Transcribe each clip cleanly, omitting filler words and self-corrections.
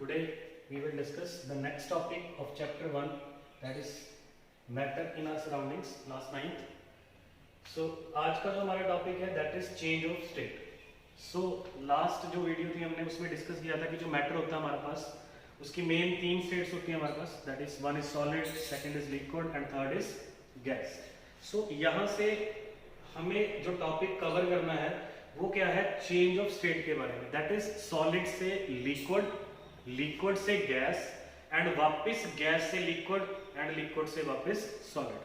Today we will discuss the next topic of chapter 1, that is matter in our surroundings, class 9th. So आज का जो हमारा topic है that is change of state. So last जो video थी हमने उसमें डिस्कस किया था कि जो मैटर होता है हमारे पास उसकी मेन 3 स्टेट्स होती हैं हमारे पास, that is one is solid, second is liquid and third is gas. So यहाँ से हमें जो टॉपिक कवर करना है वो क्या है, चेंज ऑफ स्टेट के बारे में, दैट इज सॉलिड से लिक्विड, लिक्विड से गैस एंड वापस गैस से लिक्विड एंड लिक्विड से वापस सॉलिड.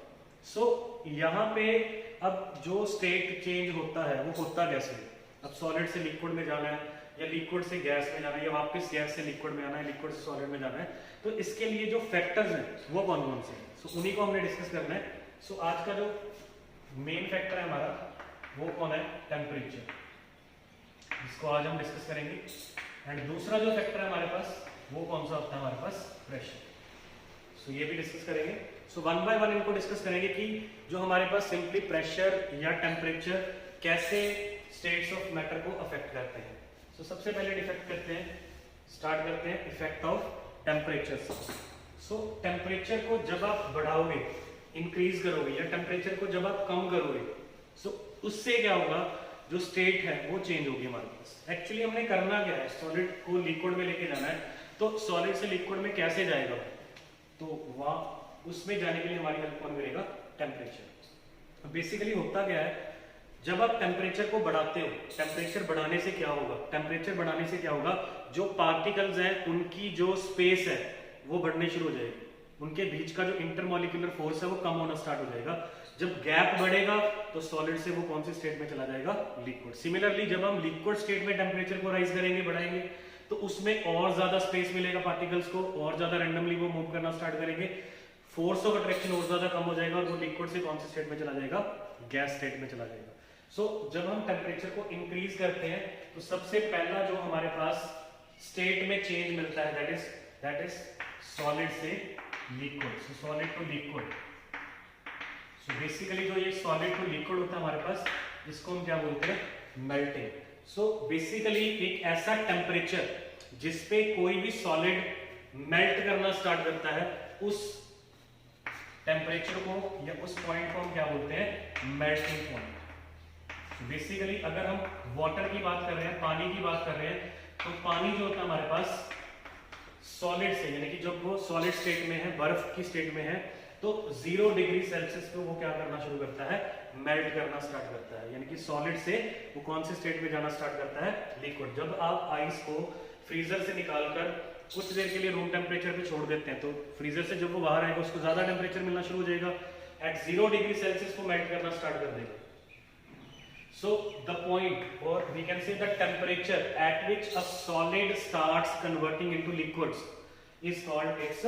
सो यहाँ पे अब जो स्टेट चेंज होता है वो होता कैसे है. अब सॉलिड से लिक्विड में जाना है या लिक्विड से गैस में जाना है या वापस गैस से लिक्विड में आना है, लिक्विड से सॉलिड में जाना है, तो इसके लिए जो फैक्टर्स हैं वो कौन कौन से हैं. सो उन्हीं को हमने डिस्कस करना है. सो आज का जो मेन फैक्टर है हमारा वो कौन है, टेम्परेचर, जिसको आज हम डिस्कस करेंगे. एंड दूसरा जो फैक्टर है हमारे पास वो कौन सा होता है हमारे पास, प्रेशर. सो ये भी डिस्कस करेंगे. सो वन बाय वन इनको डिस्कस करेंगे कि जो हमारे पास सिंपली प्रेशर या टेम्परेचर कैसे स्टेट्स ऑफ मैटर को अफेक्ट करते हैं. सो सबसे पहले डिफेक्ट करते हैं, स्टार्ट करते हैं effect of temperature. So temperature को जब आप बढ़ाओगे, इंक्रीज करोगे, या टेम्परेचर को जब आप कम करोगे, सो उससे क्या होगा, जो स्टेट है वो चेंज होगी हमारे पास. एक्चुअली हमने करना क्या है, सॉलिड को लिक्विड में लेके जाना है. तो सॉलिड से लिक्विड में कैसे जाएगा, तो वहां उसमें जाने के लिए हमारी हेल्प कौन करेगा, टेम्परेचर. बेसिकली होता क्या है, जब आप टेम्परेचर को बढ़ाते हो, टेम्परेचर बढ़ाने से क्या होगा, टेम्परेचर बढ़ाने से क्या होगा, जो पार्टिकल्स हैं उनकी जो स्पेस है वो बढ़ने शुरू हो जाएगी. उनके बीच का जो इंटरमॉलिक्यूलर फोर्स है वो कम होना स्टार्ट हो जाएगा. जब गैप बढ़ेगा तो सॉलिड से वो कौन सी स्टेट में चला जाएगा, लिक्विड. सिमिलरली जब हम लिक्विड स्टेट में टेम्परेचर को राइज करेंगे, बढ़ाएंगे, तो उसमें और ज्यादा स्पेस मिलेगा पार्टिकल्स को, और ज्यादा रैंडमली वो मूव करना स्टार्ट करेंगे, फोर्स ऑफ अट्रैक्शन और ज्यादा कम हो जाएगा और वो लिक्विड से कौन सी स्टेट में चला जाएगा, गैस स्टेट में चला जाएगा. सो जब हम टेम्परेचर को इंक्रीज करते हैं तो सबसे पहला जो हमारे पास स्टेट में चेंज मिलता है दैट इज सॉलिड से liquid. So solid to liquid. So basically जो ये सॉलिड टू लिक्विड होता है हमारे पास, इसको हम क्या बोलते हैं, मेल्टिंग. सो बेसिकली एक ऐसा टेम्परेचर जिसपे कोई भी सॉलिड मेल्ट करना स्टार्ट करता है, उस टेम्परेचर को या उस पॉइंट को हम क्या बोलते हैं, मेल्टिंग पॉइंट. बेसिकली अगर हम वाटर की बात कर रहे हैं, पानी की बात कर रहे हैं, तो पानी जो होता है हमारे पास सॉलिड से, यानी कि जब वो सॉलिड स्टेट में है, बर्फ की स्टेट में है, तो 0 डिग्री सेल्सियस पे वो क्या करना शुरू करता है, मेल्ट करना स्टार्ट करता है. यानी कि सॉलिड से वो कौन से स्टेट में जाना स्टार्ट करता है, लिक्विड. जब आप आइस को फ्रीजर से निकालकर कुछ देर के लिए रूम टेम्परेचर पे छोड़ देते हैं, तो फ्रीजर से जब वो बाहर आएगा उसको ज्यादा टेम्परेचर मिलना शुरू हो जाएगा. एट 0 डिग्री सेल्सियस को मेल्ट करना स्टार्ट कर देगा. So the point, or we can say the temperature at which a solid starts converting into liquids is called its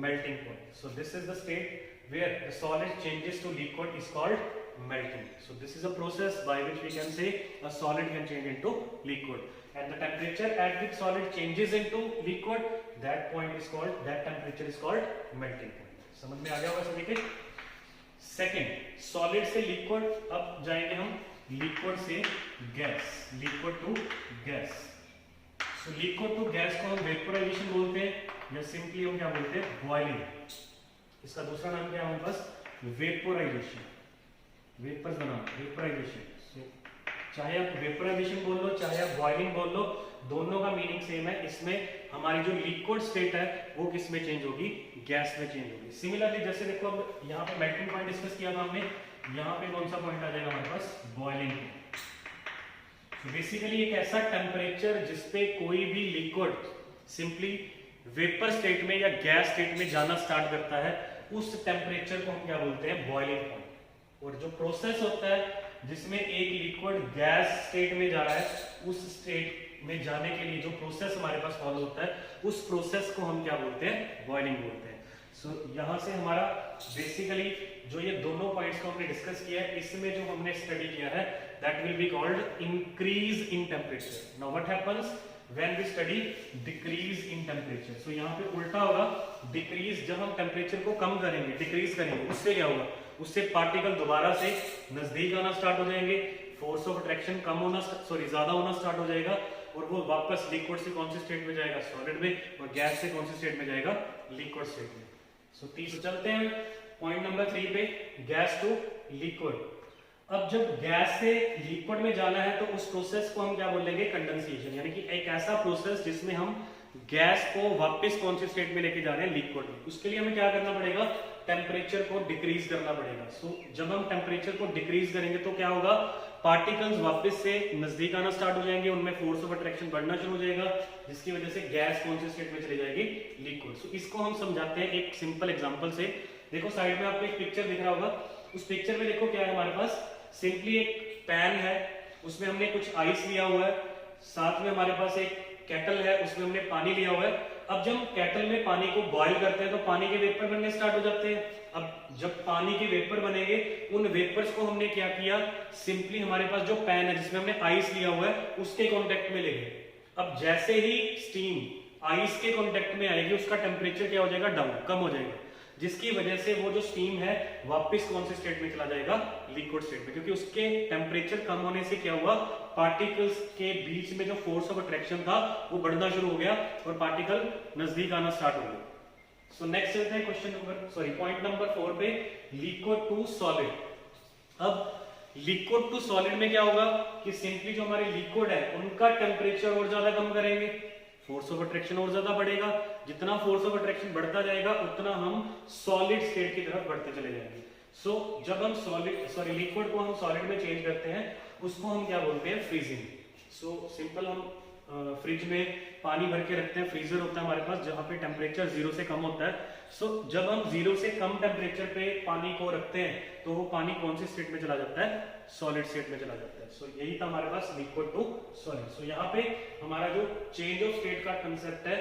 melting point. So this is the state where the solid changes to liquid is called melting. So this is a process by which we can say a solid can change into liquid, and the temperature at which solid changes into liquid, that point is called, that temperature is called melting point. समझ में आ गया होगा सभी के. Second, solid से liquid, अब जाएंगे हम लिक्विड से gas, liquid to gas. So liquid to gas को हम वेपोराइजेशन बोलते हैं, या सिंपली हम क्या बोलते हैं, बॉइलिंग. इसका दूसरा नाम क्या है हमारे पास, वेपोराइजेशन, वेपर्स बनाना, वेपोराइजेशन. चाहे आप वेपोराइजेशन बोल लो, चाहे आप बॉइलिंग बोल लो, दोनों का मीनिंग सेम है. इसमें हमारी जो लिक्विड स्टेट है वो किस में चेंज होगी, गैस में चेंज होगी. सिमिलरली जैसे देखो अब यहाँ पे मेल्टिंग पॉइंट डिस्कस किया था हमने, यहाँ पे कौन सा पॉइंट आ जाएगा हमारे पास, बॉइलिंग पॉइंट. बेसिकली एक ऐसा टेम्परेचर जिसपे कोई भी लिक्विड सिंपली वेपर स्टेट में या गैस स्टेट में जाना स्टार्ट करता है, उस टेम्परेचर को हम क्या बोलते हैं, बॉइलिंग पॉइंट. और जो प्रोसेस होता है जिसमें एक लिक्विड गैस स्टेट में जा रहा है, उस स्टेट में जाने के लिए जो प्रोसेस हमारे पास फॉलो होता है, उस प्रोसेस को हम क्या बोलते हैं, बॉइलिंग बोलते हैं. सो यहाँ से हमारा बेसिकली जो ये दोनों पॉइंट्स को हमने डिस्कस किया है, इसमें जो हमने स्टडी किया है that will be called increase in temperature. Now what happens when we study decrease in temperature. So यहाँ पे उल्टा होगा, डिक्रीज जब हम टेम्परेचर को कम करेंगे, डिक्रीज करेंगे, उससे क्या होगा, उससे पार्टिकल दोबारा से नजदीक आना स्टार्ट हो जाएंगे, फोर्स ऑफ अट्रैक्शन कम होना, सॉरी ज्यादा होना स्टार्ट हो जाएगा, और वो वापस लिक्विड से कौन से स्टेट में जाएगा, सॉलिड में, और गैस से कौन से स्टेट में जाएगा, लिक्विड स्टेट में। सो चलते हैं पॉइंट नंबर 3 पे, गैस टू लिक्विड। अब जब गैस से लिक्विड में जाना है तो उस प्रोसेस को हम क्या बोलेंगे, कंडेंसेशन, यानी कि एक ऐसा प्रोसेस जिसमें हम गैस को वापस कौन से स्टेट में लेके जा रहे हैं, लिक्विड में। उसके लिए हमें क्या करना पड़ेगा, टेम्परेचर को डिक्रीज करना पड़ेगा। सो जब हम टेम्परेचर को डिक्रीज करेंगे तो क्या होगा, पार्टिकल्स वापस से नजदीक आना स्टार्ट हो जाएंगे, उनमें फोर्स ऑफ अट्रैक्शन बढ़ना शुरू हो जाएगा, जिसकी वजह से गैस कौन से स्टेट में चली जाएगी, लिक्विड। सो इसको हम समझाते हैं एक सिंपल एग्जांपल से। देखो साइड में आपको एक पिक्चर दिख रहा होगा, उस पिक्चर में देखो क्या है हमारे पास, सिंपली एक पैन है, उसमें हमने कुछ आइस लिया हुआ है, साथ में हमारे पास एक केटल है, उसमें हमने पानी लिया हुआ है। अब जब केटल में पानी को बॉईल करते हैं तो पानी के वेपर बनने स्टार्ट हो जाते हैं। अब जब पानी के वेपर बनेंगे, उन वेपर्स को हमने क्या किया, सिंपली हमारे पास जो पैन है जिसमें हमने आइस लिया हुआ है उसके कांटेक्ट में ले गए। अब जैसे ही स्टीम आइस के कांटेक्ट में आएगी, उसका टेम्परेचर क्या हो जाएगा, डाउन, कम हो जाएगा, जिसकी वजह से वो जो स्टीम है वापस कौन से स्टेट में चला जाएगा, लिक्विड स्टेट में, क्योंकि उसके टेम्परेचर कम होने से क्या हुआ, पार्टिकल्स के बीच में जो फोर्स ऑफ अट्रैक्शन था वो बढ़ना शुरू हो गया और पार्टिकल नजदीक आना स्टार्ट हो गया। सो नेक्स्ट चलते हैं पॉइंट नंबर 4 पे, लिक्विड टू सॉलिड। अब लिक्विड टू सॉलिड में क्या होगा कि सिंपली जो हमारे लिक्विड है उनका टेम्परेचर और ज्यादा कम करेंगे, फोर्स ऑफ अट्रैक्शन और ज्यादा बढ़ेगा, जितना फोर्स ऑफ अट्रैक्शन बढ़ता जाएगा उतना हम सॉलिड स्टेट की तरफ बढ़ते चले जाएंगे। सो जब हम लिक्विड को हम सॉलिड में चेंज करते हैं उसको हम क्या बोलते हैं, फ्रीजिंग। सो सिंपल, हम फ्रिज में पानी भर के रखते हैं, फ्रीजर होता है हमारे पास जहां पे टेम्परेचर 0 से कम होता है। सो जब हम 0 से कम टेम्परेचर पे पानी को रखते हैं तो वो पानी कौन से स्टेट में चला जाता है, सॉलिड स्टेट में चला जाता है। सो यही था हमारे पास लिक्विड टू सॉलिड। सो यहाँ पे हमारा जो चेंज ऑफ स्टेट का कंसेप्ट है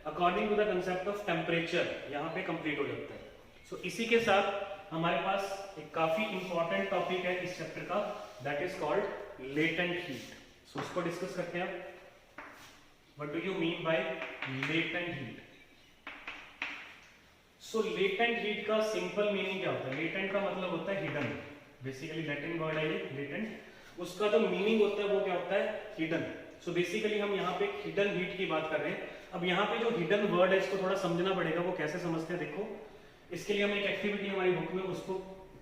according to the concept of temperature यहाँ पे कंप्लीट हो जाता है। सो इसी के साथ हमारे पास एक काफी इंपॉर्टेंट टॉपिक है इस चैप्टर का, that is called latent heat. So उसको डिस्कस करते हैं। What do you mean by latent heat? So latent heat का सिंपल मीनिंग क्या होता है, latent का मतलब होता है हिडन, बेसिकली लैटिन वर्ड है ये latent, उसका जो मीनिंग होता है वो क्या होता है, हिडन। सो बेसिकली हम यहाँ पे हिडन हीट की बात कर रहे हैं। अब यहाँ पे जो हिडन वर्ड है इसको थोड़ा समझना पड़ेगा, वो कैसे समझते हैं देखो। इसके लिए हम एक एक्टिविटी हमारी बुक में उसको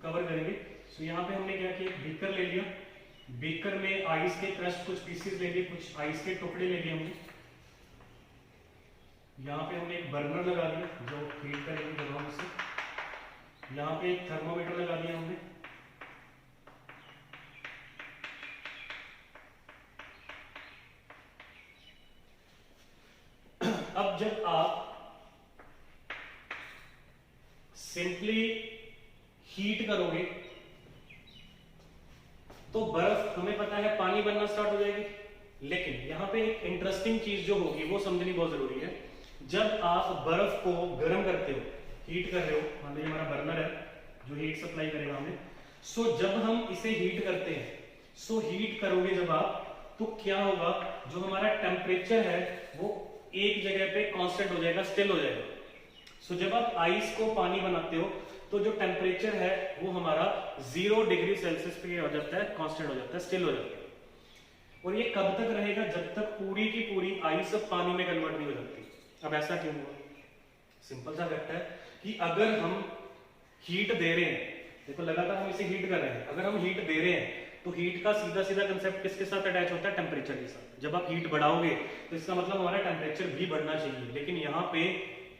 कवर करेंगे। सो यहाँ पे हमने क्या किया, बीकर ले लिया, बीकर में आइस के क्रस्ट कुछ पीसेस ले लिए, कुछ आइस के टुकड़े ले लिए हमने। यहाँ पे हमने एक बर्नर लगा दिया जो हीट करेंगे जब हम इसे, यहाँ पे एक थर्मोमीटर लगा दिया हमने। अब जब आप सिंपली हीट करोगे तो बर्फ, हमें पता है पानी बनना स्टार्ट हो जाएगी, लेकिन यहाँ पे एक इंटरेस्टिंग चीज जो होगी वो समझनी बहुत जरूरी है। जब आप बर्फ को गर्म करते हो, हीट कर रहे हो, मान लीजिए हमारा बर्नर है जो हीट सप्लाई करेगा हमें। सो जब हम इसे हीट करते हैं, सो हीट करोगे जब आप, तो क्या होगा, जो हमारा टेम्परेचर है वो एक जगह पे कांस्टेंट हो जाएगा, स्टिल हो जाएगा। सो जब आप आइस को पानी बनाते हो तो जो टेम्परेचर है वो हमारा 0 डिग्री सेल्सियस पे हो जाता है, कांस्टेंट हो जाता है, स्टिल हो जाता है। और ये कब तक रहेगा, जब तक पूरी की पूरी आइस पानी में कन्वर्ट नहीं हो जाती। अब ऐसा क्यों हुआ, सिंपल सा फैक्ट है कि अगर हम हीट दे रहे हैं, देखो लगातार हम इसे हीट कर रहे हैं, अगर हम हीट दे रहे हैं तो हीट का सीधा सीधा कंसेप्ट किसके साथ अटैच होता है, टेम्परेचर के साथ। जब आप हीट बढ़ाओगे तो इसका मतलब हमारा टेम्परेचर भी बढ़ना चाहिए, लेकिन यहाँ पे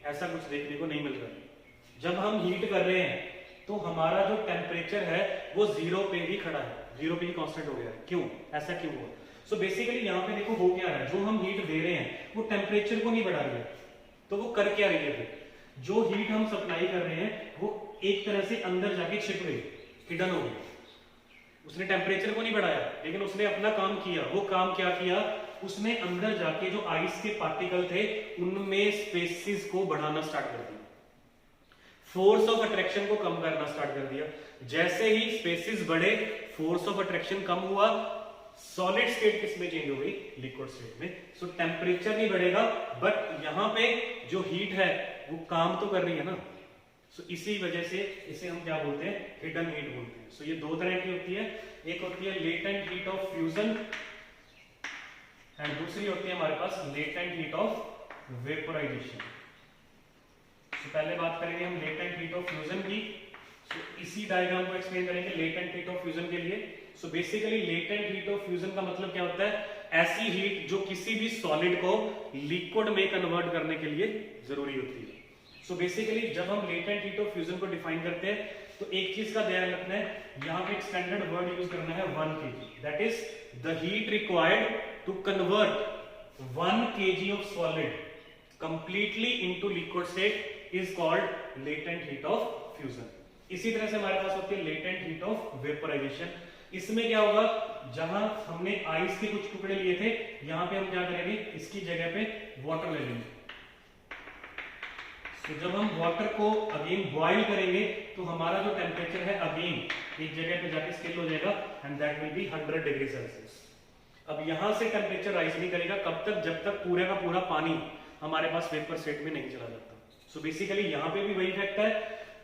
ऐसा कुछ देखने को नहीं मिल रहा है। जब हम हीट कर रहे हैं तो हमारा जो टेम्परेचर है वो 0 पे ही खड़ा है, 0 पे ही कांस्टेंट हो गया है। क्यों, ऐसा क्यों हुआ? सो बेसिकली यहाँ पे देखो हो क्या रहा है, जो हम हीट दे रहे हैं वो टेम्परेचर को नहीं बढ़ा रही है, तो वो कर क्या रही है, फिर जो हीट हम सप्लाई कर रहे हैं वो एक तरह से अंदर जाके छिप गई, हिडन हो गई। उसने टेम्परेचर को नहीं बढ़ाया, लेकिन उसने अपना काम किया। वो काम क्या किया, उसने अंदर जाके जो आइस के पार्टिकल थे उनमें स्पेसिस को बढ़ाना स्टार्ट कर दिया, फोर्स ऑफ अट्रैक्शन को कम करना स्टार्ट कर दिया। जैसे ही स्पेसिस बढ़े, फोर्स ऑफ अट्रैक्शन कम हुआ, सॉलिड स्टेट किस में चेंज हो गई, लिक्विड स्टेट में। सो टेम्परेचर नहीं बढ़ेगा, बट यहां पे जो हीट है वो काम तो कर रही है ना। सो इसी वजह से इसे हम क्या बोलते हैं, हिडन हीट बोलते हैं। सो ये दो तरह की होती है, एक होती है latent heat of fusion and दूसरी होती है हमारे पास लेटेंट हीट ऑफ वेपोराइजेशन। तो पहले बात करेंगे हम लेटेंट हीट ऑफ फ्यूजन की। तो इसी डायग्राम को एक्सप्लेन करेंगे लेटेंट हीट ऑफ फ्यूजन के लिए। So basically latent heat of fusion का मतलब क्या होता है, ऐसी हीट जो किसी भी सॉलिड को लिक्विड में कन्वर्ट करने के लिए जरूरी होती है। सो बेसिकली जब हम लेटेंट हीट ऑफ फ्यूजन को डिफाइन करते हैं तो एक चीज का ध्यान रखना है, यहाँ पे एक स्टैंडर्ड वर्ड यूज करना है 1 kg, that is the heat required to convert 1 kg of solid completely into liquid state is called latent heat of fusion. इसी तरह से हमारे पास होती है लेटेंट हीट ऑफ वेपोराइजेशन। इसमें क्या होगा, जहां हमने आइस के कुछ टुकड़े लिए थे, यहां पे हम क्या करेंगे, इसकी जगह पे वाटर ले लेंगे। तो जब हम वाटर को अगेन बॉइल करेंगे तो हमारा जो टेम्परेचर है अगेन एक जगह पे जाके स्केल हो जाएगा and that will B 100 degree Celsius. अब यहां से टेम्परेचर राइज नहीं करेगा कब तक, जब तक पूरे का पूरा पानी हमारे पास वेपर स्टेट में नहीं चला जाता। सो बेसिकली यहां पे भी वही फैक्ट है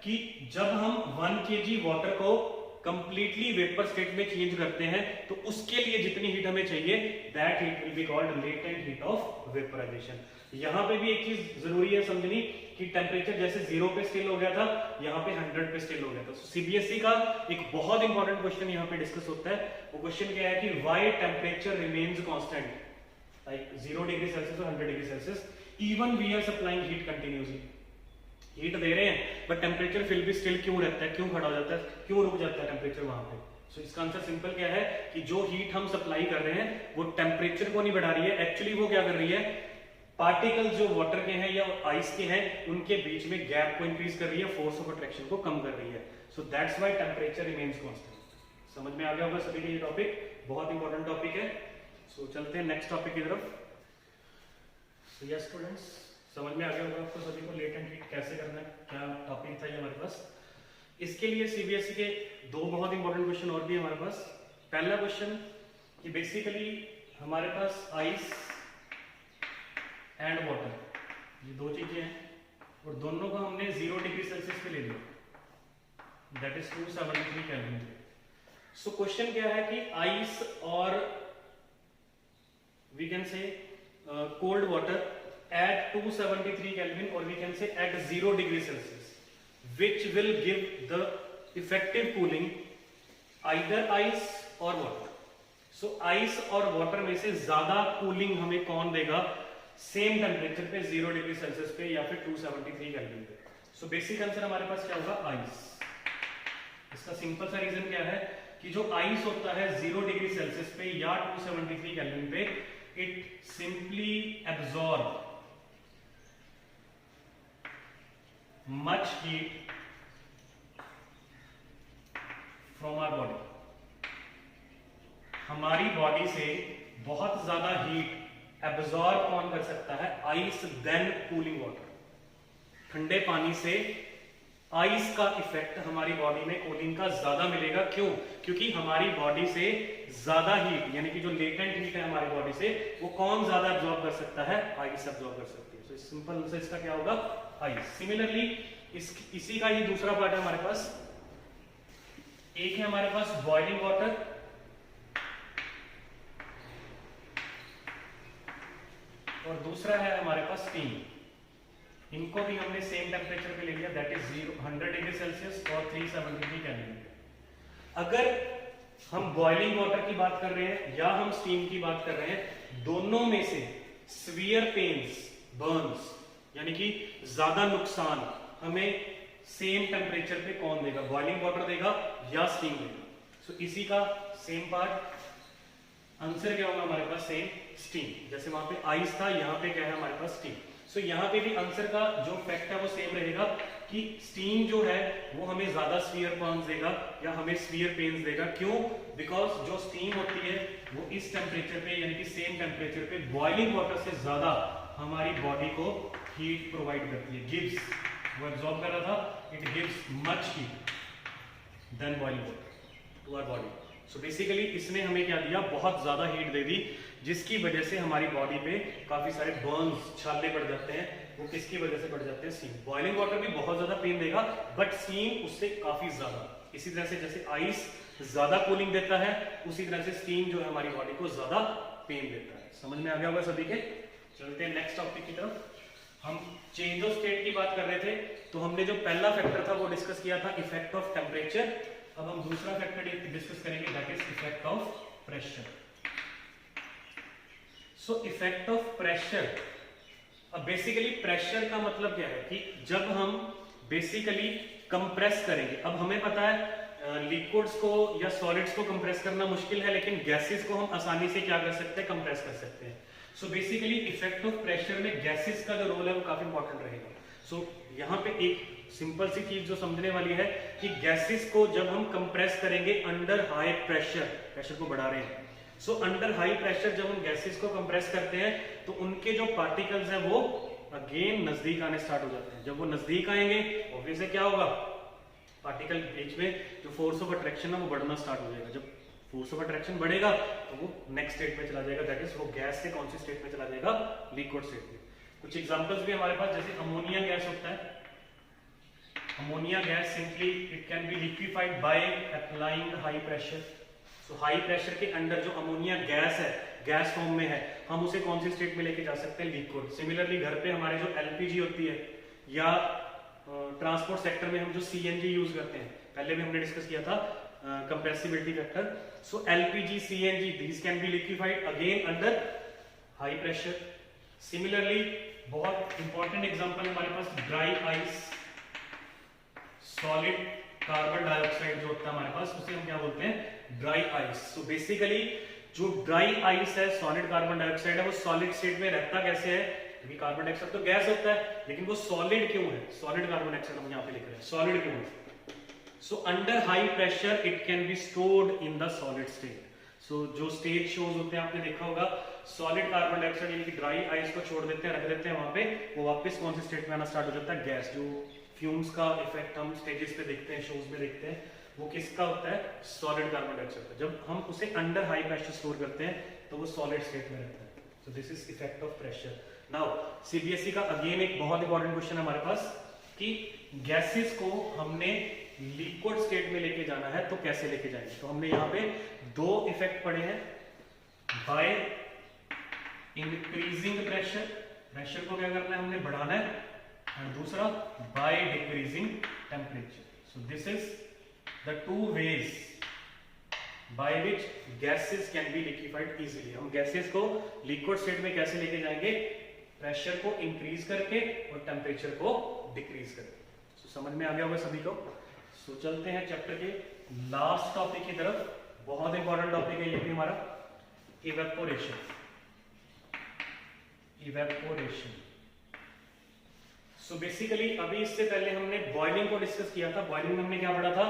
कि जब हम 1 kg वाटर को कंप्लीटली वेपर स्टेट में चेंज करते हैं तो उसके लिए जितनी हीट हमें चाहिए that heat will be called latent heat of vaporisation. यहां पे भी एक चीज जरूरी है समझनी कि टेम्परेचर जैसे 0 पे स्केल हो गया था, यहाँ पे 100 पे स्केल हो गया था। सीबीएसई का एक बहुत इंपॉर्टेंट क्वेश्चन यहाँ पे डिस्कस होता है। वो क्वेश्चन क्या है कि why temperature remains constant like 0 degree Celsius और 100 degree Celsius even we are supplying heat continuously. Heat दे रहे हैं बट टेम्परेचर फिर भी स्टिल क्यों रहता है, क्यों खड़ा हो जाता है, क्यों रुक जाता है टेम्परेचर वहां पे। सो इसका आंसर सिंपल क्या है कि जो हीट हम सप्लाई कर रहे हैं वो टेम्परेचर को नहीं बढ़ा रही है, एक्चुअली वो क्या कर रही है, पार्टिकल्स जो वाटर के हैं या आइस के हैं उनके बीच में गैप को इंक्रीज कर रही है, फोर्स ऑफ अट्रैक्शन को कम कर रही है। So that's why temperature remains constant. समझ में आ गया होगा सभी को ये टॉपिक, बहुत इंपॉर्टेंट टॉपिक है। सो चलते हैं नेक्स्ट टॉपिक की तरफ। सो यस स्टूडेंट्स, समझ में आ गया होगा आपको सभी को लेटेंट हीट कैसे करना है, क्या टॉपिक था ये हमारे पास। इसके लिए सीबीएसई के 2 बहुत इंपॉर्टेंट क्वेश्चन और भी हमारे पास। पहला क्वेश्चन कि बेसिकली हमारे पास आइस एंड वाटर, ये 2 चीजें हैं और दोनों को हमने 0 डिग्री सेल्सियस पे ले लिया, that is 273 Kelvin. So question क्या है कि आइस और we can say cold water at 273 Kelvin or we can say at 0 degree Celsius, which will give the effective cooling either ice or water. So ice और water में से ज्यादा cooling हमें कौन देगा, सेम टेम्परेचर पे 0 degree Celsius पे या फिर 273 केल्विन पे। सो बेसिक आंसर हमारे पास क्या होगा, आइस। इसका सिंपल सा रीजन क्या है कि जो आइस होता है 0 डिग्री सेल्सियस पे या 273 केल्विन पे, it simply absorb much heat from our body। हमारी बॉडी से बहुत ज्यादा हीट एब्जॉर्ब कौन कर सकता है, आइस देन कूलिंग वाटर। ठंडे पानी से आइस का इफेक्ट हमारी बॉडी में कूलिंग का ज्यादा मिलेगा। क्यों, क्योंकि हमारी बॉडी से ज्यादा हीट यानी कि जो लेटेंट हीट है हमारी बॉडी से वो कौन ज्यादा एब्जॉर्ब कर सकता है, आइस एब्जॉर्ब कर सकती है। तो सिंपल आंसर इसका क्या होगा, आइस। सिमिलरली इसी का ही दूसरा पार्ट है हमारे पास। एक है हमारे पास बॉइलिंग वाटर और दूसरा है हमारे पास स्टीम। इनको भी हमने सेम टेम्परेचर पे ले लिया, दैट इज 100 डिग्री सेल्सियस और 373 केल्विन। अगर हम बॉइलिंग वाटर की बात कर रहे हैं या हम स्टीम की बात कर रहे हैं, दोनों में से स्फीयर पेन्स, बर्न्स यानी कि ज्यादा नुकसान हमें सेम टेम्परेचर पे कौन देगा, बॉइलिंग वाटर देगा या स्टीम देगा। सो इसी का सेम पार्ट आंसर क्या होगा हमारे पास, सेम स्टीम। जैसे वहां पे आइस था, यहाँ पे क्या है हमारे पास स्टीम। सो यहाँ पे भी आंसर का जो फैक्ट है वो सेम रहेगा कि स्टीम जो है वो हमें ज्यादा स्फीयर बर्न्स देगा या हमें स्फीयर पेन्स देगा। क्यों, बिकॉज जो स्टीम होती है वो इस टेम्परेचर पे यानी कि सेम टेम्परेचर पे बॉइलिंग वाटर से ज्यादा हमारी बॉडी को हीट प्रोवाइड करती है, गिव्स, वो एब्जॉर्ब कर रहा था, it gives much heat than boiling water to our body. So basically इसने हमें क्या दिया, बहुत ज्यादा हीट दे दी, जिसकी वजह से हमारी बॉडी पे काफी सारे बर्न्स, छाले पड़ जाते हैं। वो किसकी वजह से पड़ जाते हैं, स्टीम। बॉइलिंग वाटर भी बहुत ज्यादा पेन देगा बट स्टीम उससे काफी ज्यादा। इसी तरह से जैसे आइस ज्यादा कूलिंग देता है, उसी तरह से स्टीम जो है हमारी बॉडी को ज्यादा पेन देता है। समझ में आ गया होगा सभी के। चलते हैं नेक्स्ट टॉपिक की तरफ। हम चेंज ऑफ स्टेट की बात कर रहे थे, तो हमने जो पहला फैक्टर था वो डिस्कस किया था इफेक्ट ऑफ टेम्परेचर। अब हम दूसरा फैक्टर डिस्कस करेंगे, that is effect of pressure. So effect of pressure, अब बेसिकली प्रेशर का मतलब क्या है कि जब हम बेसिकली कंप्रेस करेंगे, अब हमें पता है लिक्विड्स को या सॉलिड्स को कंप्रेस करना मुश्किल है, लेकिन गैसेस को हम आसानी से क्या कर सकते हैं, कंप्रेस कर सकते हैं। So basically effect of pressure में गैसेस का जो रोल है वो काफी इंपॉर्टेंट रहेगा। सो यहाँ पे एक सिंपल सी चीज जो समझने वाली है कि गैसेस को जब हम कंप्रेस करेंगे अंडर हाई प्रेशर, प्रेशर को बढ़ा रहे हैं, सो अंडर हाई प्रेशर जब हम गैसेस को कंप्रेस करते हैं तो उनके जो पार्टिकल्स हैं वो अगेन नजदीक आने स्टार्ट हो जाते हैं। जब वो नजदीक आएंगे ऑब्वियसली क्या होगा, पार्टिकल बीच में जो फोर्स ऑफ अट्रैक्शन है वो बढ़ना स्टार्ट हो जाएगा। जब फोर्स ऑफ अट्रैक्शन बढ़ेगा तो वो नेक्स्ट स्टेट में चला जाएगा, दैट इज वो गैस से कौन सी स्टेट में चला जाएगा, लिक्विड स्टेट में। कुछ एग्जांपल्स भी हमारे पास, जैसे अमोनिया गैस होता है। Ammonia gas simply it can be liquefied by applying high pressure. So high pressure के अंडर जो अमोनिया गैस है, गैस फॉर्म में है, हम उसे कौन सी स्टेट में लेके जा सकते हैं, लिक्विड। सिमिलरली घर पे हमारे जो एलपीजी होती है या ट्रांसपोर्ट सेक्टर में हम जो सीएनजी यूज करते हैं, पहले भी हमने डिस्कस किया था compressibility factor. So LPG, CNG, these can be liquefied again under high pressure. Similarly बहुत इंपॉर्टेंट एग्जांपल हमारे पास dry ice, solid carbon dioxide जो होता है हमारे पास, उसे हम क्या बोलते हैं, ड्राई आइस। सो बेसिकली जो ड्राई आइस है, सॉलिड कार्बन डाइऑक्साइड है, वो सॉलिड स्टेट में रहता कैसे है, क्योंकि कार्बन डाइऑक्साइड तो गैस होता है, लेकिन वो सॉलिड क्यों है, सॉलिड कार्बन डाइऑक्साइड हम यहाँ पे लिख रहे हैं, सॉलिड क्यों है। So under high pressure it can be stored in the solid state. So जो स्टेज शोज होते हैं आपने देखा होगा, सॉलिड कार्बन डाइऑक्साइड यानी कि ड्राई आइस को छोड़ देते हैं, रख देते हैं वहां पे, वो वापस कौन सी स्टेट में आना स्टार्ट हो जाता है, गैस। जो फ्यूम्स का इफेक्ट हम स्टेजेस पे देखते हैं, शोज में देखते हैं, वो किसका होता है, सॉलिड कार्बन डाइऑक्साइड का। जब हम उसे अंडर हाई प्रेशर स्टोर करते हैं तो वो सॉलिड स्टेट में रहता है। So this is effect of pressure. Now CBSE का अगेन एक बहुत इंपॉर्टेंट क्वेश्चन है हमारे पास कि गैसेस को हमने लिक्विड स्टेट में लेके जाना है तो कैसे लेके जाएंगे। तो हमने यहाँ पे दो इफेक्ट पढ़े हैं, बाय इंक्रीजिंग प्रेशर, प्रेशर को क्या करना है, हमने बढ़ाना है, और दूसरा by decreasing temperature. So this is the two ways by which gases can be liquefied easily. हम गैसेस को लिक्विड स्टेट में कैसे लेके जाएंगे, प्रेशर को इंक्रीज करके और टेम्परेचर को डिक्रीज करके। सो समझ में आ गया होगा सभी को। सो चलते हैं चैप्टर के लास्ट टॉपिक की तरफ। बहुत इंपॉर्टेंट टॉपिक है ये भी हमारा, इवेपोरेशन। इवेपोरेशन, सो बेसिकली अभी इससे पहले हमने बॉइलिंग को डिस्कस किया था। बॉइलिंग में हमने क्या पढ़ा था,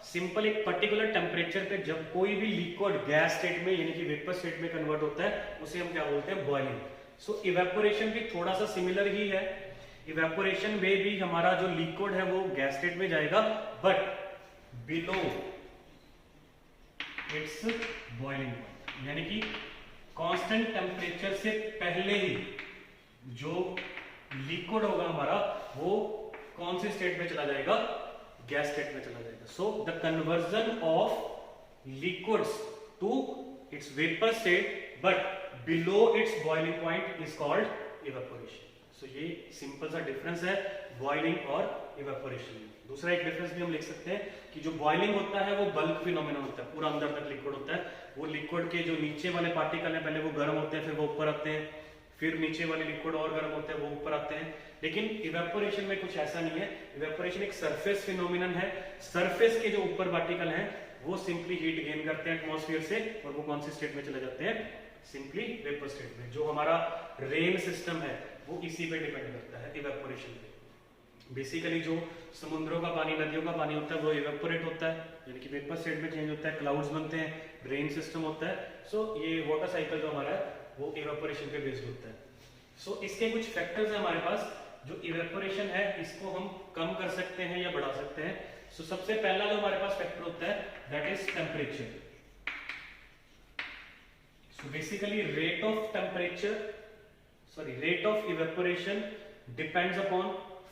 सिंपल एक पर्टिकुलर टेम्परेचर पे जब कोई भी लिक्विड गैस स्टेट में यानी कि वेपर स्टेट में कन्वर्ट होता है उसे हम क्या बोलते हैं, बॉइलिंग। सो इवेपोरेशन भी थोड़ा सा सिमिलर ही है। इवेपोरेशन में भी हमारा जो लिक्विड है वो गैस स्टेट में जाएगा, but below its boiling point, यानी कि कांस्टेंट टेम्परेचर से पहले ही जो लिक्विड होगा हमारा वो कौन सी स्टेट में चला जाएगा, गैस स्टेट में चला जाएगा। So the conversion of liquids to its vapour state but below its boiling point is called evaporation. So ये सिंपल सा डिफरेंस है बॉइलिंग और इवेपोरेशन में। दूसरा एक डिफरेंस भी हम लिख सकते हैं कि जो बॉइलिंग होता है वो बल्क फिनोमेनन होता है, पूरा अंदर तक लिक्विड होता है। वो लिक्विड के जो नीचे वाले पार्टिकल हैं पहले वो गर्म होते हैं, फिर वो ऊपर आते हैं, फिर नीचे वाले लिक्विड और गर्म होते हैं, वो ऊपर आते हैं। लेकिन इवेपोरेशन में कुछ ऐसा नहीं है। इवेपोरेशन एक सरफेस फिनोमिनन है। सरफेस के जो ऊपर पार्टिकल हैं वो सिंपली हीट गेन करते हैं एटमॉस्फेयर से और वो कौन सी स्टेट में चले जाते हैं, सिंपली वेपर स्टेट में। जो हमारा रेन सिस्टम है वो इसी पे डिपेंड करता है, इवेपोरेशन पे। बेसिकली जो समुद्रों का पानी, नदियों का पानी होता है वो इवेपोरेट होता है, यानी कि वेपर स्टेट में चेंज होता है, क्लाउड्स बनते हैं, रेन सिस्टम होता है। सो ये वाटर साइकिल जो हमारा है वो इवेपोरेशन पे बेस्ड होता है। सो इसके कुछ फैक्टर्स हैं हमारे पास। जो इवेपोरेशन है इसको हम कम कर सकते हैं या बढ़ा सकते हैं। सो सबसे पहला जो हमारे पास फैक्टर होता है that is temperature. So basically rate of evaporation depends upon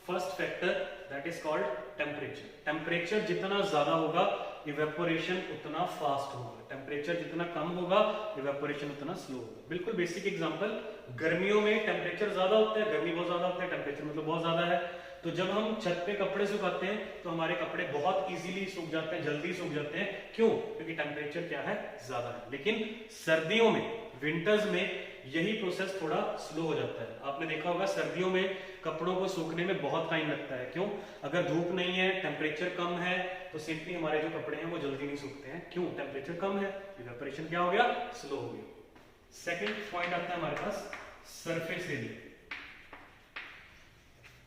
first factor that is called temperature. Temperature जितना ज्यादा होगा इवेपोरेशन उतना फास्ट होगा। टेम्परेचर जितना कम होगा इवेपोरेशन उतना स्लो होगा। बिल्कुल बेसिक एग्जांपल, गर्मियों में टेम्परेचर ज्यादा होता है, गर्मी बहुत ज्यादा होता है, टेम्परेचर मतलब बहुत ज्यादा है, तो जब हम छत पे कपड़े सुखाते हैं तो हमारे कपड़े बहुत इजीली सूख जाते हैं, जल्दी सूख जाते हैं। क्यों? क्योंकि टेम्परेचर क्या है, ज्यादा है। लेकिन सर्दियों में, विंटर्स में यही प्रोसेस थोड़ा स्लो हो जाता है। आपने देखा होगा सर्दियों में कपड़ों को सूखने में बहुत टाइम लगता है। क्यों? अगर धूप नहीं है, टेम्परेचर कम है, तो सिंपली हमारे जो कपड़े हैं वो जल्दी नहीं सूखते हैं। क्यों? टेम्परेचर कम है, इवेपोरेशन क्या हो गया, स्लो हो गया। सेकेंड पॉइंट आता है हमारे पास surface area.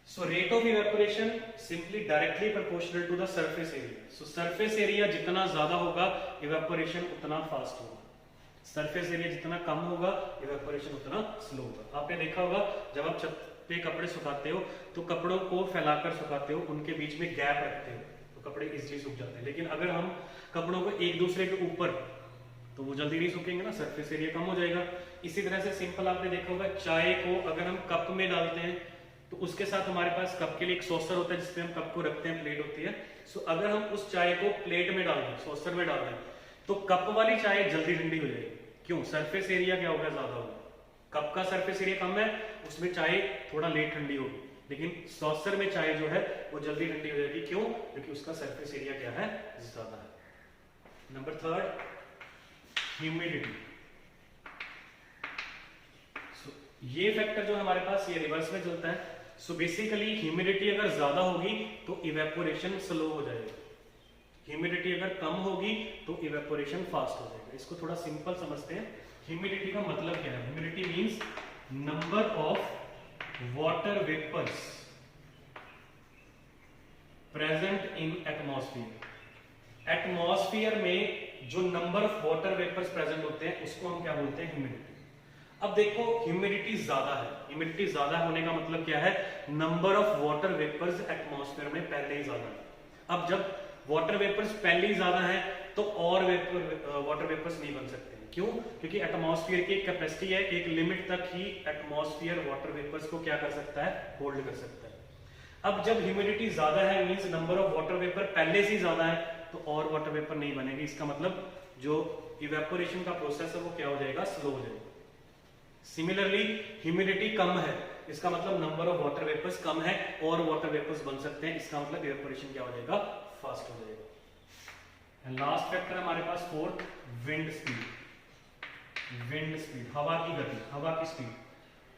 So rate of evaporation simply directly proportional to the surface area. So surface area जितना ज्यादा होगा evaporation उतना फास्ट होगा, सरफेस एरिया जितना कम होगा इवेपोरेशन उतना स्लो होगा। आपने देखा होगा जब आप छत पे कपड़े सुखाते हो तो कपड़ों को फैलाकर सुखाते हो, उनके बीच में गैप रखते हो तो कपड़े इजीली सूख जाते हैं। लेकिन अगर हम कपड़ों को एक दूसरे के ऊपर, तो वो जल्दी नहीं सूखेंगे ना, सरफेस एरिया कम हो जाएगा। इसी तरह से सिंपल आपने देखा होगा चाय को अगर हम कप में डालते हैं तो उसके साथ हमारे पास कप के लिए एक सॉसर होता है जिसमें हम कप को रखते हैं, प्लेट होती है। सो अगर हम उस चाय को प्लेट में डाल दें, सॉसर में डाल दें, तो कप वाली चाय जल्दी ठंडी हो जाएगी। क्यों? सरफेस एरिया क्या होगा, ज्यादा होगा। कप का सरफेस एरिया कम है, उसमें चाय थोड़ा लेट ठंडी होगी, लेकिन सॉसर में चाय जो है वो जल्दी ठंडी हो जाएगी। क्यों? क्योंकि उसका सरफेस एरिया क्या है, ज्यादा है। Number third, humidity. ये फैक्टर जो हमारे पास ये रिवर्स में चलता है। सो बेसिकली ह्यूमिडिटी अगर ज्यादा होगी तो इवेपोरेशन स्लो हो जाएगा, ह्यूमिडिटी अगर कम होगी तो इवेपोरेशन फास्ट हो जाएगा। इसको थोड़ा सिंपल समझते हैं। ह्यूमिडिटी का मतलब क्या है? Humidity means number of water vapours present in atmosphere. Atmosphere में जो number of water vapours present होते हैं उसको हम क्या बोलते हैं, ह्यूमिडिटी। अब देखो ह्यूमिडिटी ज्यादा है, ह्यूमिडिटी ज्यादा होने का मतलब क्या है, number of water vapours atmosphere में पहले ही ज्यादा है। अब जब वाटर वेपर्स पहले ही ज्यादा है तो और वाटर वेपर्स नहीं बन सकते हैं। क्यों? क्योंकि एटमॉस्फेयर की एक कैपेसिटी है, एक लिमिट तक ही एटमॉस्फेयर वाटर वेपर्स को क्या कर सकता है, होल्ड कर सकता है। अब जब ह्यूमिडिटी ज्यादा है means number of water vapour पहले से ज्यादा है, तो और वाटर वेपर नहीं बनेंगे। इसका मतलब जो इवेपोरेशन का प्रोसेस है वो क्या हो जाएगा, स्लो हो जाएगा। सिमिलरली ह्यूमिडिटी कम है, इसका मतलब नंबर ऑफ वाटर वेपर्स कम है और वाटर वेपर्स बन सकते हैं, इसका मतलब इवेपोरेशन क्या हो जाएगा, फास्ट हो जाएगा। एंड लास्ट फैक्टर हमारे पास fourth, wind speed. Wind speed, हवा की गति, हवा की स्पीड।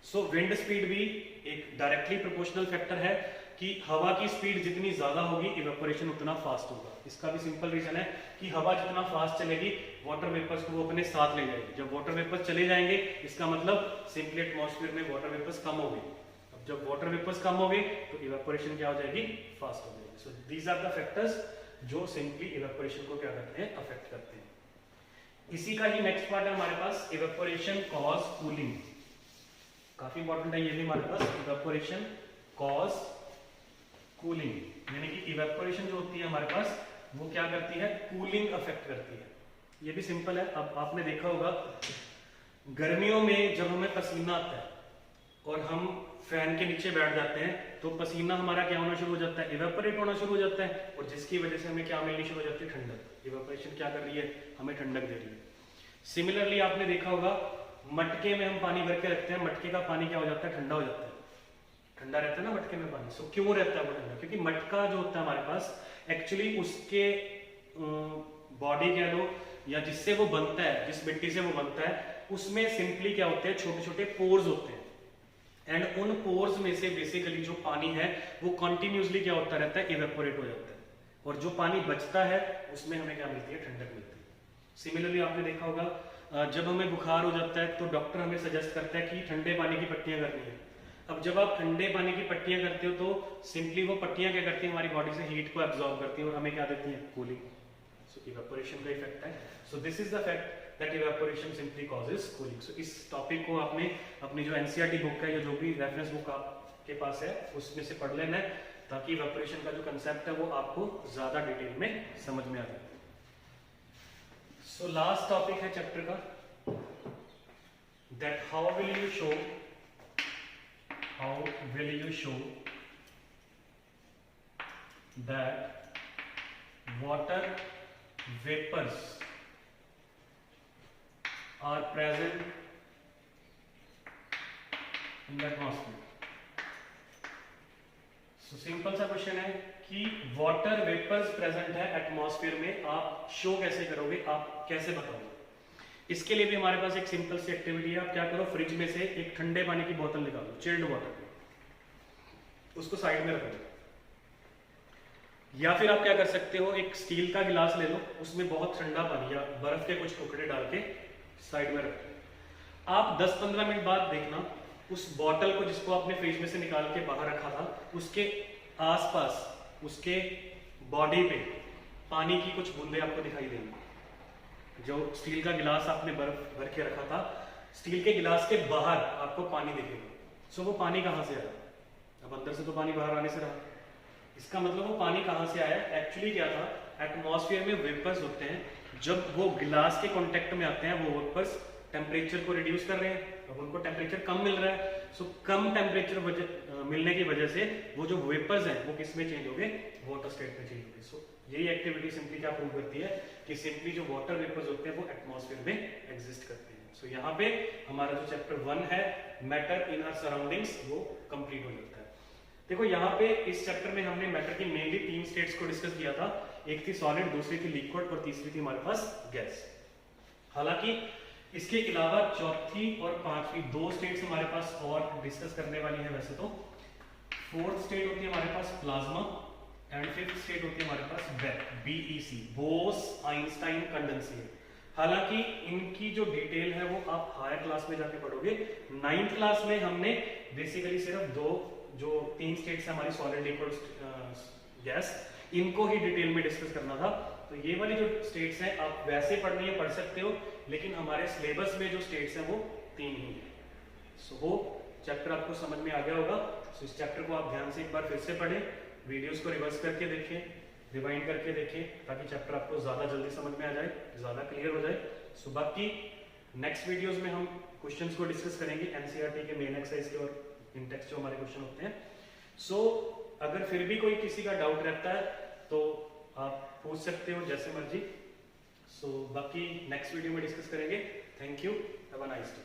सो विंड स्पीड भी एक डायरेक्टली प्रोपोर्शनल फैक्टर है कि हवा की स्पीड जितनी ज्यादा होगी इवेपोरेशन उतना फास्ट होगा। इसका भी सिंपल रीजन है कि हवा जितना फास्ट चलेगी वाटर वेपर्स को वो अपने साथ ले जाएगी। जब वाटर वेपर्स चले जाएंगे इसका मतलब सिंपली एटमॉस्फेयर में वाटर वेपर्स कम हो गए। अब जब वाटर वेपर्स कम हो गए तो इवेपोरेशन क्या हो जाएगी, फास्ट हो जाएगी। So these are the factors जो सिंपली इवेपोरेशन को क्या करते हैं, अफेक्ट करते हैं। इसी का ही नेक्स्ट पार्ट है हमारे पास इवेपोरेशन कॉज कूलिंग। काफी इंपॉर्टेंट है ये भी हमारे पास, इवेपोरेशन कॉज कूलिंग, यानी कि इवेपोरेशन जो होती है हमारे पास वो क्या करती है, कूलिंग अफेक्ट करती है। ये भी सिंपल है। अब आपने देखा होगा गर्मियों में जब हमें पसीना आता है और हम फैन के नीचे बैठ जाते हैं तो पसीना हमारा क्या होना शुरू हो जाता है, इवेपोरेट होना शुरू हो जाता है, और जिसकी वजह से हमें क्या मिलनी शुरू हो जाती है, ठंडक। इवेपोरेशन क्या कर रही है, हमें ठंडक दे रही है। सिमिलरली आपने देखा होगा मटके में हम पानी भर के रखते हैं, मटके का पानी क्या हो जाता है, ठंडा हो जाता है, ठंडा रहता है ना मटके में पानी। सो क्यों रहता है वो ठंडा, क्योंकि मटका जो होता है हमारे पास एक्चुअली उसके बॉडी कह लो या जिससे वो बनता है, जिस मिट्टी से वो बनता है, उसमें सिंपली क्या होते हैं, छोटे छोटे पोर्स होते हैं। एंड उन पोर्स में से बेसिकली जो पानी है वो कंटिन्यूसली क्या होता रहता है, इवेपोरेट हो जाता है, और जो पानी बचता है उसमें हमें क्या मिलती है, ठंडक मिलती है। सिमिलरली आपने देखा होगा जब हमें बुखार हो जाता है तो डॉक्टर हमें सजेस्ट करता है कि ठंडे पानी की पट्टियां करनी है। अब जब आप ठंडे पानी की पट्टियां करते हो तो सिंपली वो पट्टियां क्या करती हैं, हमारी बॉडी से हीट को एब्जॉर्ब करती हैं और हमें क्या देती हैं, कूलिंग। सो इवेपोरेशन का इफेक्ट है। So this is the fact that evaporation simply causes cooling. So इस टॉपिक को आपने अपनी जो एनसीईआरटी बुक है या जो भी रेफरेंस बुक आपके पास है उसमें से पढ़ लेना है, ताकि इवेपोरेशन का जो कंसेप्ट है वो आपको ज्यादा डिटेल में समझ में आ जाए। सो लास्ट टॉपिक है चैप्टर का, that how will you show that water vapors are present in the atmosphere. So simple सा क्वेश्चन है कि वाटर वेपर्स प्रेजेंट है एटमॉस्फेयर में, आप शो कैसे करोगे, आप कैसे बताओगे? इसके लिए भी हमारे पास एक सिंपल सी एक्टिविटी है। आप क्या करो, फ्रिज में से एक ठंडे पानी की बोतल निकालो, चिल्ड वाटर, उसको साइड में रखो। या फिर आप क्या कर सकते हो, एक स्टील का गिलास ले लो, उसमें बहुत ठंडा पानी या बर्फ के कुछ टुकड़े डाल के साइड में रखो। आप 10-15 मिनट बाद देखना उस बॉटल को जिसको आपने फ्रिज में से निकाल के बाहर रखा था, उसके आसपास, उसके बॉडी पे पानी की कुछ बूंदे आपको दिखाई देंगी। जो स्टील का गिलास आपने बर्फ भर के रखा था, स्टील के गिलास के बाहर आपको पानी दिखेगा। सो वो पानी कहाँ से आया? अब अंदर से तो पानी बाहर आने से रहा, इसका मतलब वो पानी कहाँ से आया? एक्चुअली क्या था, एटमॉस्फेयर में वेपर्स होते हैं, जब वो गिलास के कांटेक्ट में आते हैं वो वेपर्स टेम्परेचर को रिड्यूस कर रहे हैं, अब उनको टेम्परेचर कम मिल रहा है। सो कम टेम्परेचर मिलने की वजह से वो जो वेपर्स हैं वो किस में चेंज हो गए? वाटर स्टेट में चेंज हो गए। सो यही एक्टिविटी सिंपली क्या प्रूव करती है कि सिंपली जो वाटर वेपर्स होते हैं वो एटमॉस्फेयर में एग्जिस्ट करते हैं। सो यहाँ पे हमारा जो चैप्टर 1 है मैटर इन आवर सराउंडिंग्स वो कंप्लीट हो जाता है। देखो यहाँ पे इस चैप्टर में हमने मैटर की मेनली 3 स्टेट्स को डिस्कस किया था। एक थी सॉलिड, दूसरी थी लिक्विड और तीसरी थी हमारे पास गैस। हालांकि इसके अलावा चौथी और पांचवी 2 स्टेट्स हमारे पास और डिस्कस करने वाली है। वैसे तो 4th स्टेट होती है हमारे पास प्लाज्मा एंड 5th स्टेट होती है हमारे पास BEC, बोस आइंस्टाइन कंडेंसेट। हालांकि इनकी जो डिटेल है वो आप हायर क्लास में जाके पढ़ोगे। 9th क्लास में हमने बेसिकली सिर्फ 3 स्टेट्स है हमारी, सॉलिड, लिक्विड, गैस, इनको ही डिटेल में डिस्कस करना था। तो ये वाली जो स्टेट्स हैं आप वैसे पढ़नी है पढ़ सकते हो, लेकिन हमारे सिलेबस में जो स्टेट्स हैं वो 3 ही हैं। सो वो चैप्टर आपको समझ में आ गया होगा। सो इस चैप्टर को आप ध्यान से एक बार फिर से पढ़ें, वीडियोस को रिवर्स करके देखें, रिवाइंड करके देखें, ताकि चैप्टर आपको ज़्यादा जल्दी समझ में आ जाए, ज़्यादा क्लियर हो जाए। सो बाकी नेक्स्ट वीडियोस में हम क्वेश्चंस को डिस्कस करेंगे, NCERT के मेन एक्सरसाइज के और इन टेक्स्ट जो हमारे क्वेश्चन होते हैं। सो अगर फिर भी कोई किसी का डाउट रहता है तो आप पूछ सकते हो जैसे मर्जी। सो बाकी नेक्स्ट वीडियो में डिस्कस करेंगे। Thank you, have a nice day.